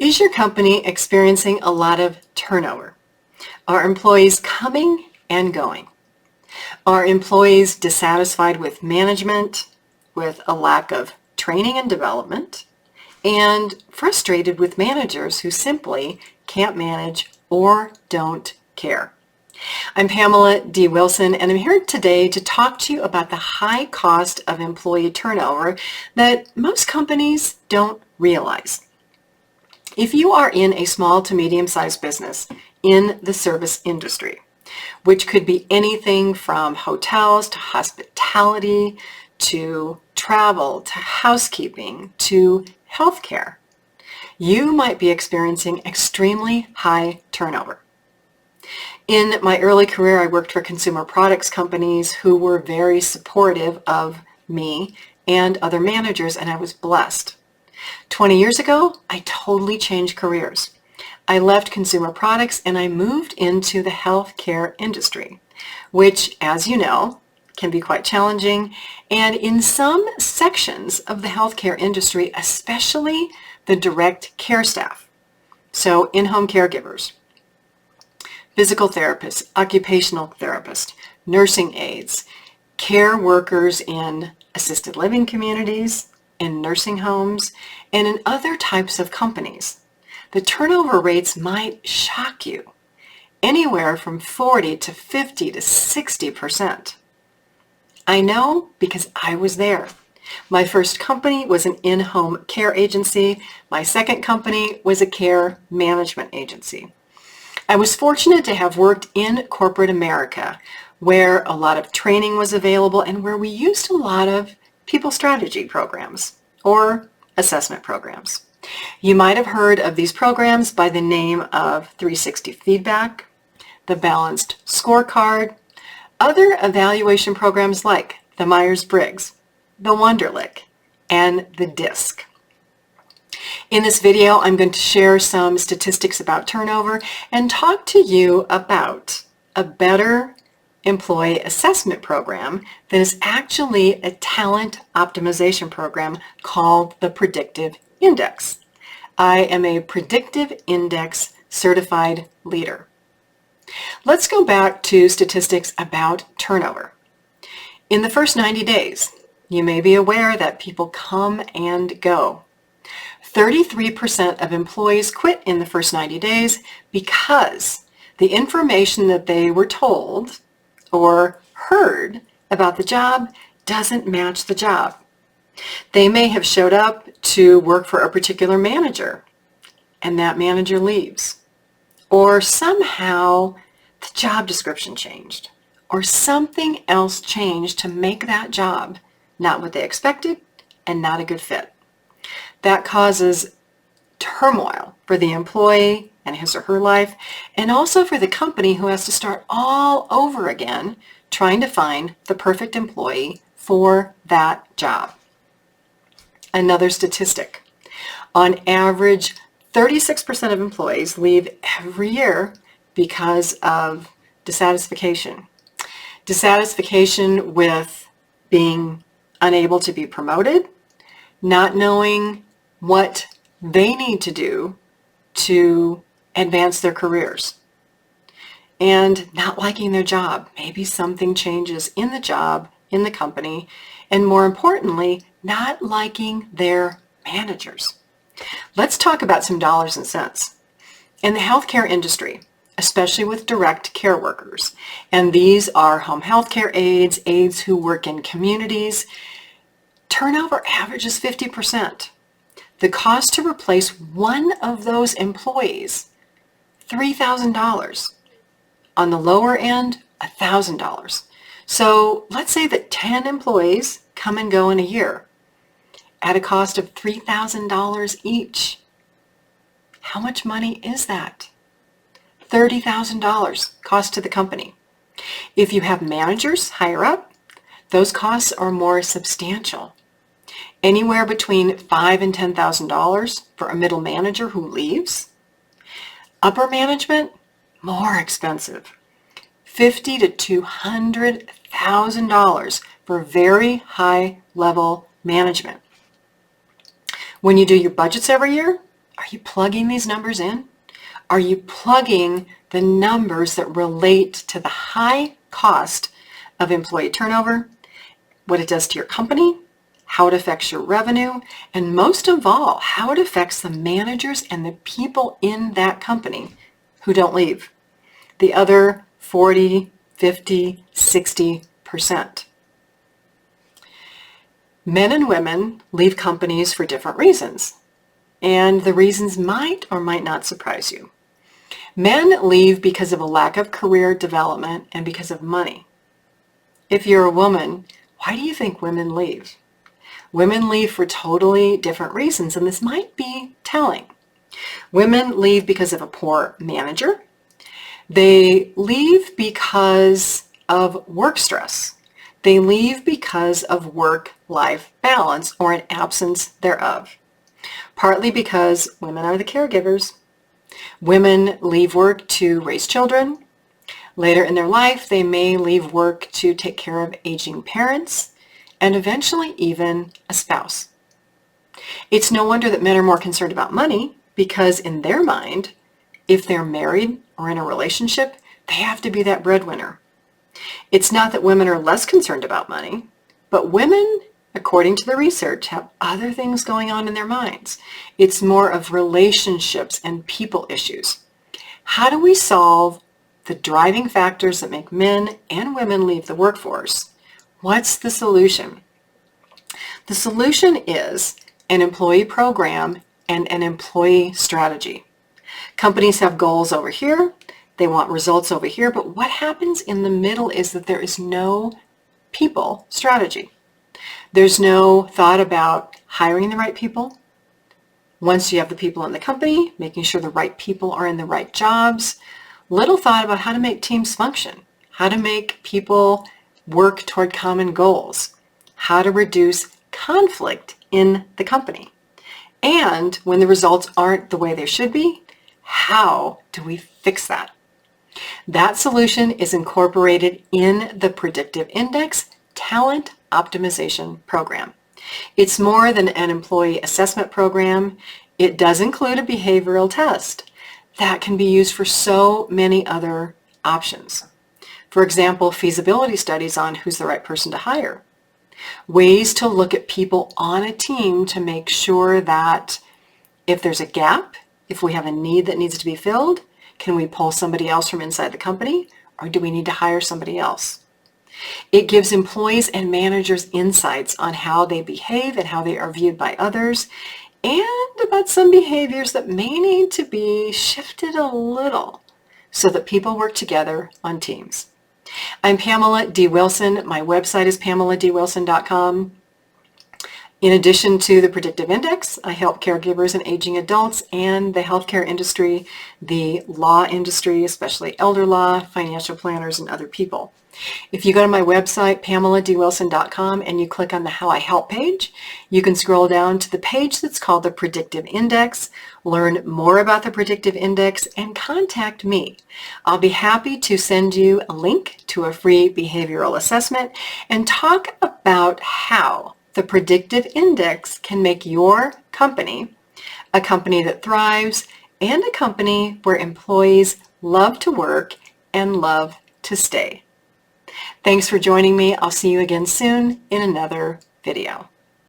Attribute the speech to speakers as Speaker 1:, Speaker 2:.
Speaker 1: Is your company experiencing a lot of turnover? Are employees coming and going? Are employees dissatisfied with management, with a lack of training and development, and frustrated with managers who simply can't manage or don't care? I'm Pamela D Wilson, and I'm here today to talk to you about the high cost of employee turnover that most companies don't realize. If you are in a small to medium-sized business in the service industry, which could be anything from hotels to hospitality to travel to housekeeping to healthcare, you might be experiencing extremely high turnover. In my early career, I worked for consumer products companies who were very supportive of me and other managers, and I was blessed. 20 years ago, I totally changed careers. I left consumer products and I moved into the healthcare industry, which, as you know, can be quite challenging. And in some sections of the healthcare industry, especially the direct care staff, so in-home caregivers, physical therapists, occupational therapists, nursing aides, care workers in assisted living communities, in nursing homes, and in other types of companies, the turnover rates might shock you, anywhere from 40 to 50 to 60%. I know because I was there. My first company was an in-home care agency. My second company was a care management agency. I was fortunate to have worked in corporate America, where a lot of training was available and where we used a lot of people strategy programs or assessment programs. You might have heard of these programs by the name of 360 Feedback, the Balanced Scorecard, other evaluation programs like the Myers-Briggs, the Wonderlic, and the DISC. In this video, I'm going to share some statistics about turnover and talk to you about a better employee assessment program that is actually a talent optimization program called the Predictive Index. I am a Predictive Index certified leader. Let's go back to statistics about turnover. In the first 90 days, you may be aware that people come and go. 33% of employees quit in the first 90 days because the information that they were told or heard about the job doesn't match the job. They may have showed up to work for a particular manager and that manager leaves. Or somehow the job description changed or something else changed to make that job not what they expected and not a good fit. That causes turmoil for the employee and his or her life, and also for the company who has to start all over again trying to find the perfect employee for that job. Another statistic. On average, 36% of employees leave every year because of dissatisfaction. Dissatisfaction with being unable to be promoted, not knowing what they need to do to advance their careers, and not liking their job. Maybe something changes in the job, in the company, and more importantly, not liking their managers. Let's talk about some dollars and cents. In the healthcare industry, especially with direct care workers, and these are home healthcare aides, aides who work in communities, turnover averages 50%. The cost to replace one of those employees, $3,000. On the lower end, $1,000. So let's say that 10 employees come and go in a year at a cost of $3,000 each. How much money is that? $30,000 cost to the company. If you have managers higher up, those costs are more substantial. Anywhere between $5,000 and $10,000 for a middle manager who leaves. Upper management, more expensive. $50,000 to $200,000 for very high level management. When you do your budgets every year, Are you plugging these numbers in? Are you plugging the numbers that relate to the high cost of employee turnover, what it does to your company, how it affects your revenue, and most of all, how it affects the managers and the people in that company who don't leave? The other 40, 50, 60%. Men and women leave companies for different reasons, and the reasons might or might not surprise you. Men leave because of a lack of career development and because of money. If you're a woman, why do you think women leave? Women leave for totally different reasons, and this might be telling. Women leave because of a poor manager. They leave because of work stress. They leave because of work-life balance or an absence thereof. Partly because women are the caregivers. Women leave work to raise children. Later in their life, they may leave work to take care of aging parents and eventually even a spouse. It's no wonder that men are more concerned about money because in their mind, if they're married or in a relationship, they have to be that breadwinner. It's not that women are less concerned about money, but women, according to the research, have other things going on in their minds. It's more of relationships and people issues. How do we solve the driving factors that make men and women leave the workforce? What's the solution? The solution is an employee program and an employee strategy. Companies have goals over here. They want results over here, but what happens in the middle is that there is no people strategy. There's no thought about hiring the right people. Once you have the people in the company, making sure the right people are in the right jobs. Little thought about how to make teams function, how to make people work toward common goals, how to reduce conflict in the company. And when the results aren't the way they should be, how do we fix that? That solution is incorporated in the Predictive Index Talent Optimization Program. It's more than an employee assessment program. It does include a behavioral test that can be used for so many other options. For example, feasibility studies on who's the right person to hire. Ways to look at people on a team to make sure that if there's a gap, if we have a need that needs to be filled, can we pull somebody else from inside the company, or do we need to hire somebody else? It gives employees and managers insights on how they behave and how they are viewed by others, and about some behaviors that may need to be shifted a little so that people work together on teams. I'm Pamela D Wilson. My website is PamelaDWilson.com. In addition to the Predictive Index, I help caregivers and aging adults and the healthcare industry, the law industry, especially elder law, financial planners, and other people. If you go to my website, PamelaDWilson.com, and you click on the How I Help page, you can scroll down to the page that's called the Predictive Index, learn more about the Predictive Index, and contact me. I'll be happy to send you a link to a free behavioral assessment and talk about how the Predictive Index can make your company a company that thrives and a company where employees love to work and love to stay. Thanks for joining me. I'll see you again soon in another video.